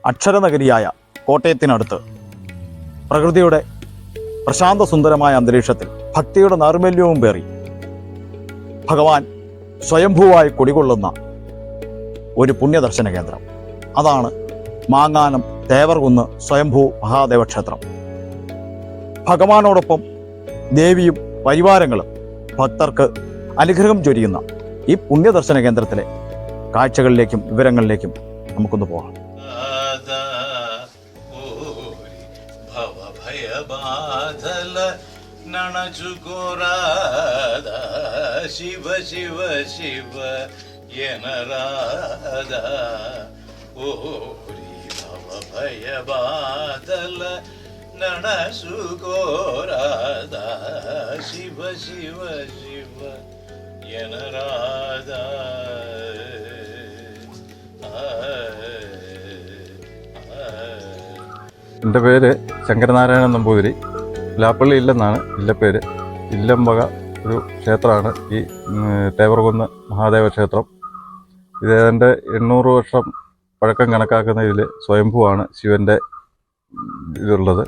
അക്ഷരനഗരിയായ കോട്ടയത്തിനടുത്ത് പ്രകൃതിയുടെ പ്രശാന്ത സുന്ദരമായ അന്തരീക്ഷത്തിൽ ഭക്തിയുടെ നൈർമല്യവും പേറി ഭഗവാൻ സ്വയംഭൂവായി കുടികൊള്ളുന്ന ഒരു പുണ്യദർശന കേന്ദ്രം. അതാണ് മാങ്ങാനം തേവർകുന്ന് സ്വയംഭൂ മഹാദേവ ക്ഷേത്രം. ഭഗവാനോടൊപ്പം ദേവിയും പരിവാരങ്ങളും ഭക്തർക്ക് അനുഗ്രഹം ചൊരിയുന്ന ഈ പുണ്യദർശന കേന്ദ്രത്തിലെ കാഴ്ചകളിലേക്കും വിവരങ്ങളിലേക്കും നമുക്കൊന്ന് പോകാം. ശിവ ശിവ ശിവ യനരാധ ഓരി ഭവഭയബാധല നണസുകോരാധ ശിവ ശിവ ശിവ യനരാധ. എൻ്റെ പേര് ശങ്കരനാരായണൻ നമ്പൂതിരി. ലാപ്പള്ളി ഇല്ലെന്നാണ് ഇല്ലപ്പേര്. ഇല്ലംവക ഒരു ക്ഷേത്രമാണ് ഈ തേവർകുന്ന് മഹാദേവ ക്ഷേത്രം. ഇത് ഏതാണ്ട് 800 വർഷം പഴക്കം കണക്കാക്കുന്നതിൽ സ്വയംഭൂവാണ് ശിവൻ്റെ ഇതുള്ളത്.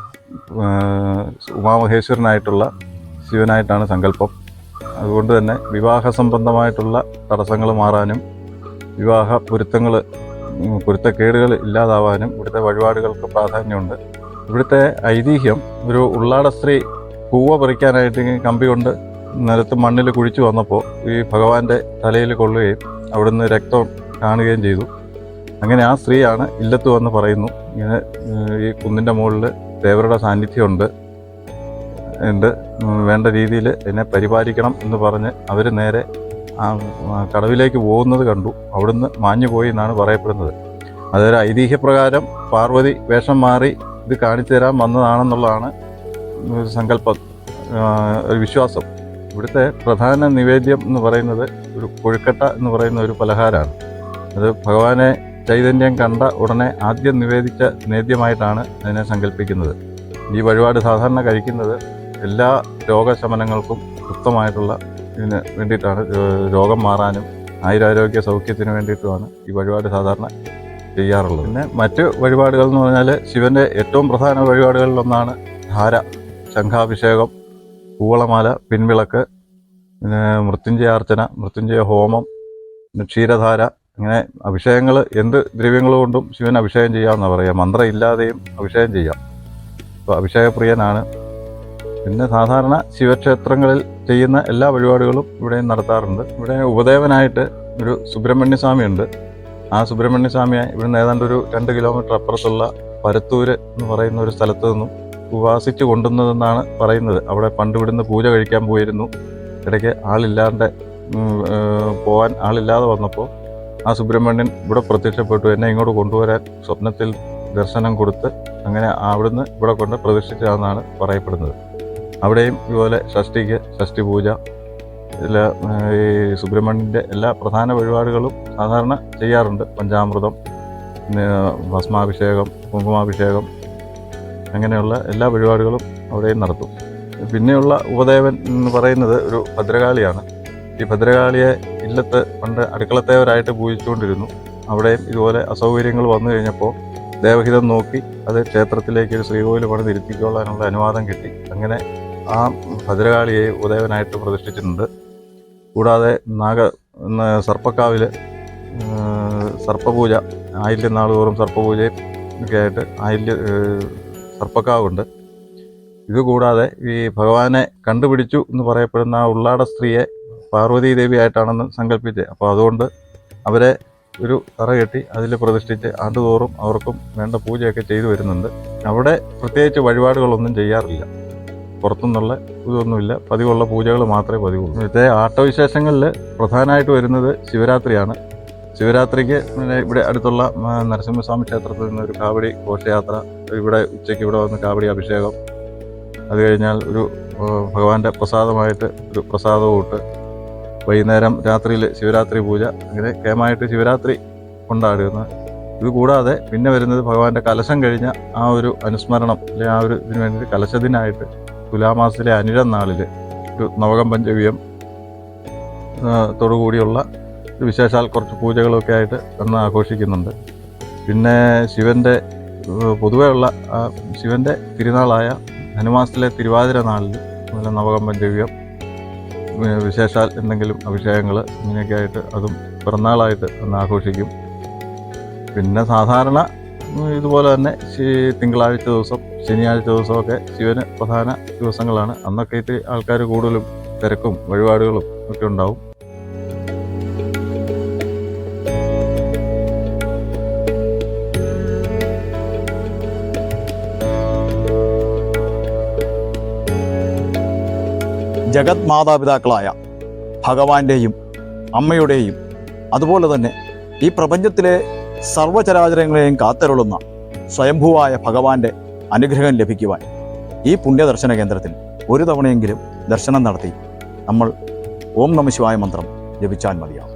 ഉമാമഹേശ്വരനായിട്ടുള്ള ശിവനായിട്ടാണ് സങ്കല്പം. അതുകൊണ്ട് തന്നെ വിവാഹ സംബന്ധമായിട്ടുള്ള തടസ്സങ്ങൾ മാറാനും വിവാഹ പൊരുത്തക്കേടുകൾ ഇല്ലാതാവാനും ഇവിടുത്തെ വഴിപാടുകൾക്ക് പ്രാധാന്യമുണ്ട്. ഇവിടുത്തെ ഐതിഹ്യം, ഒരു ഉള്ളാട സ്ത്രീ പൂവ പറിക്കാനായിട്ട് കമ്പി കൊണ്ട് നിലത്ത് മണ്ണിൽ കുഴിച്ചു വന്നപ്പോൾ ഈ ഭഗവാന്റെ തലയിൽ കൊള്ളുകയും അവിടുന്ന് രക്തം കാണുകയും ചെയ്തു. അങ്ങനെ ആ സ്ത്രീയാണ് ഇല്ലത്ത് വന്ന് പറയുന്നു, ഇങ്ങനെ ഈ കുന്നിൻ്റെ മുകളിൽ ദേവരുടെ സാന്നിധ്യമുണ്ട്, വേണ്ട രീതിയിൽ എന്നെ പരിപാലിക്കണം എന്ന് പറഞ്ഞ് അവർ നേരെ ആ കടവിലേക്ക് പോകുന്നത് കണ്ടു. അവിടുന്ന് മാഞ്ഞു പോയി എന്നാണ് പറയപ്പെടുന്നത്. അതൊരു ഐതിഹ്യപ്രകാരം പാർവതി വേഷം മാറി ഇത് കാണിച്ചു തരാൻ വന്നതാണെന്നുള്ളതാണ് സങ്കല്പം, ഒരു വിശ്വാസം. ഇവിടുത്തെ പ്രധാന നിവേദ്യം എന്ന് പറയുന്നത് ഒരു കൊഴുക്കട്ട എന്ന് പറയുന്ന ഒരു പലഹാരമാണ്. അത് ഭഗവാനെ ചൈതന്യം കണ്ട ഉടനെ ആദ്യം നിവേദിച്ച നേദ്യമായിട്ടാണ് അതിനെ സങ്കല്പിക്കുന്നത്. ഈ വഴിപാട് സാധാരണ കഴിക്കുന്നത് എല്ലാ രോഗശമനങ്ങൾക്കും ഉത്തമമായിട്ടുള്ള ഇതിന് വേണ്ടിയിട്ടാണ്, രോഗം മാറാനും ആയുരാരോഗ്യ സൗഖ്യത്തിന് വേണ്ടിയിട്ടുമാണ് ഈ വഴിപാട് സാധാരണ ചെയ്യാറുള്ളത്. പിന്നെ മറ്റ് വഴിപാടുകൾ എന്ന് പറഞ്ഞാൽ ശിവൻ്റെ ഏറ്റവും പ്രധാന വഴിപാടുകളിലൊന്നാണ് ധാര, ശംഖാഭിഷേകം, കൂവളമാല, പിൻവിളക്ക്, പിന്നെ മൃത്യുഞ്ജയാർച്ചന, മൃത്യുഞ്ജയ ഹോമം, പിന്നെ ക്ഷീരധാര. ഇങ്ങനെ അഭിഷേകങ്ങൾ എന്ത് ദ്രവ്യങ്ങൾ കൊണ്ടും ശിവൻ അഭിഷേകം ചെയ്യാമെന്നാണ് പറയുക. മന്ത്രം ഇല്ലാതെയും അഭിഷേകം ചെയ്യാം. അപ്പോൾ അഭിഷേകപ്രിയനാണ്. പിന്നെ സാധാരണ ശിവക്ഷേത്രങ്ങളിൽ ചെയ്യുന്ന എല്ലാ വഴിപാടുകളും ഇവിടെയും നടത്താറുണ്ട്. ഇവിടെ ഉപദേവനായിട്ട് ഒരു സുബ്രഹ്മണ്യ സ്വാമിയുണ്ട്. ആ സുബ്രഹ്മണ്യ സ്വാമിയെ ഇവിടുന്ന് ഏതാണ്ട് ഒരു 2 കിലോമീറ്റർ അപ്പുറത്തുള്ള പരത്തൂര് എന്ന് പറയുന്ന ഒരു സ്ഥലത്ത് നിന്നും ഉപാസിച്ച് കൊണ്ടുവന്നതെന്നാണ് പറയുന്നത്. അവിടെ പണ്ട് ഇവിടുന്ന് പൂജ കഴിക്കാൻ പോയിരുന്നു. ഇടയ്ക്ക് പോകാൻ ആളില്ലാതെ വന്നപ്പോൾ ആ സുബ്രഹ്മണ്യൻ ഇവിടെ പ്രത്യക്ഷപ്പെട്ടു. എന്നെ ഇങ്ങോട്ട് കൊണ്ടുവരാൻ സ്വപ്നത്തിൽ ദർശനം കൊടുത്ത് അങ്ങനെ അവിടുന്ന് ഇവിടെ കൊണ്ട് പ്രതിഷ്ഠിച്ചതാണെന്നാണ് പറയപ്പെടുന്നത്. അവിടെയും ഇതുപോലെ ഷഷ്ടി പൂജ, ഈ സുബ്രഹ്മണ്യൻ്റെ എല്ലാ പ്രധാന വഴിപാടുകളും സാധാരണ ചെയ്യാറുണ്ട്. പഞ്ചാമൃതം, ഭസ്മാഭിഷേകം, കുങ്കുമാഭിഷേകം, അങ്ങനെയുള്ള എല്ലാ വഴിപാടുകളും അവിടെയും നടത്തും. പിന്നെയുള്ള ഉപദേവൻ എന്ന് പറയുന്നത് ഒരു ഭദ്രകാളിയാണ്. ഈ ഭദ്രകാളിയെ ഇല്ലത്ത് പണ്ട് അടുക്കളത്തേവരായിട്ട് പൂജിച്ചുകൊണ്ടിരുന്നു. അവിടെയും ഇതുപോലെ അസൗകര്യങ്ങൾ വന്നു കഴിഞ്ഞപ്പോൾ ദേവഹിതം നോക്കി അത് ക്ഷേത്രത്തിലേക്ക് ഒരു ശ്രീകോവിൽ പണിതിരുത്തിക്കൊള്ളാനുള്ള അനുവാദം കിട്ടി. അങ്ങനെ ആ ഭദ്രകാളിയെ ഉപദേവനായിട്ട് പ്രതിഷ്ഠിച്ചിട്ടുണ്ട്. കൂടാതെ സർപ്പക്കാവിൽ സർപ്പപൂജ, 1000 നാളുതോറും സർപ്പപൂജയും ഒക്കെ ആയിട്ട് സർപ്പക്കാവുണ്ട്. ഇതുകൂടാതെ ഈ ഭഗവാനെ കണ്ടുപിടിച്ചു എന്ന് പറയപ്പെടുന്ന ആ ഉള്ളാട സ്ത്രീയെ പാർവതീ ദേവിയായിട്ടാണെന്ന് സങ്കല്പിച്ചത്. അപ്പോൾ അതുകൊണ്ട് അവരെ ഒരു തറ കെട്ടി അതിൽ പ്രതിഷ്ഠിച്ച് ആണ്ടുതോറും അവർക്കും വേണ്ട പൂജയൊക്കെ ചെയ്തു വരുന്നുണ്ട്. അവിടെ പ്രത്യേകിച്ച് വഴിപാടുകളൊന്നും ചെയ്യാറില്ല. പുറത്തുനിന്നുള്ള ഇതൊന്നുമില്ല. പതിവുള്ള പൂജകൾ മാത്രമേ പതിവുള്ളൂ. ഇവിടുത്തെ ആട്ടവിശേഷങ്ങളിൽ പ്രധാനമായിട്ട് വരുന്നത് ശിവരാത്രിയാണ്. ശിവരാത്രിക്ക് ഇവിടെ അടുത്തുള്ള നരസിംഹസ്വാമി ക്ഷേത്രത്തിൽ നിന്ന് ഒരു കാവടി ഘോഷയാത്ര, ഇവിടെ ഉച്ചയ്ക്ക് ഇവിടെ വന്ന് കാവടി അഭിഷേകം, അത് കഴിഞ്ഞാൽ ഒരു ഭഗവാന്റെ പ്രസാദമായിട്ട് ഒരു പ്രസാദവൂട്ട്, വൈകുന്നേരം രാത്രിയിൽ ശിവരാത്രി പൂജ, അങ്ങനെ കേമായിട്ട് ശിവരാത്രി കൊണ്ടാടുന്നത്. ഇതുകൂടാതെ പിന്നെ വരുന്നത് ഭഗവാന്റെ കലശം കഴിഞ്ഞ ആ ഒരു അനുസ്മരണം, അല്ലെങ്കിൽ ആ ഒരു ഇതിനു വേണ്ടി കലശദിനായിട്ട് തുലാമാസത്തിലെ അനിഴം നാളിൽ ഒരു നവകം പഞ്ചവ്യം ത്തോടുകൂടിയുള്ള വിശേഷാൽ കുറച്ച് പൂജകളൊക്കെ ആയിട്ട് അന്ന് ആഘോഷിക്കുന്നുണ്ട്. പിന്നെ ശിവൻ്റെ പൊതുവെയുള്ള ശിവൻ്റെ തിരുനാളായ ധനുമാസത്തിലെ തിരുവാതിര നാളിൽ അതുപോലെ നവകമ്പം ദിവ്യം വിശേഷാൽ എന്തെങ്കിലും അഭിഷേകങ്ങൾ ഇങ്ങനെയൊക്കെ ആയിട്ട് അതും പിറന്നാളായിട്ട് അന്ന് ആഘോഷിക്കും. പിന്നെ സാധാരണ ഇതുപോലെ തന്നെ തിങ്കളാഴ്ച ദിവസം ശനിയാഴ്ച ദിവസമൊക്കെ ശിവന് പ്രധാന ദിവസങ്ങളാണ്. അന്നൊക്കെ ഇത്തിരി ആൾക്കാർ കൂടുതലും തിരക്കും വഴിപാടുകളും ഒക്കെ ഉണ്ടാവും. ജഗത് മാതാപിതാക്കളായ ഭഗവാന്റെയും അമ്മയുടെയും അതുപോലെ തന്നെ ഈ പ്രപഞ്ചത്തിലെ സർവ്വചരാചരങ്ങളെയും കാത്തരുളുന്ന സ്വയംഭൂവായ ഭഗവാന്റെ അനുഗ്രഹം ലഭിക്കുവാൻ ഈ പുണ്യദർശന കേന്ദ്രത്തിൽ ഒരു തവണയെങ്കിലും ദർശനം നടത്തി നമ്മൾ ഓം നമഃ ശിവായ മന്ത്രം ജപിച്ചാൽ മതിയാവും.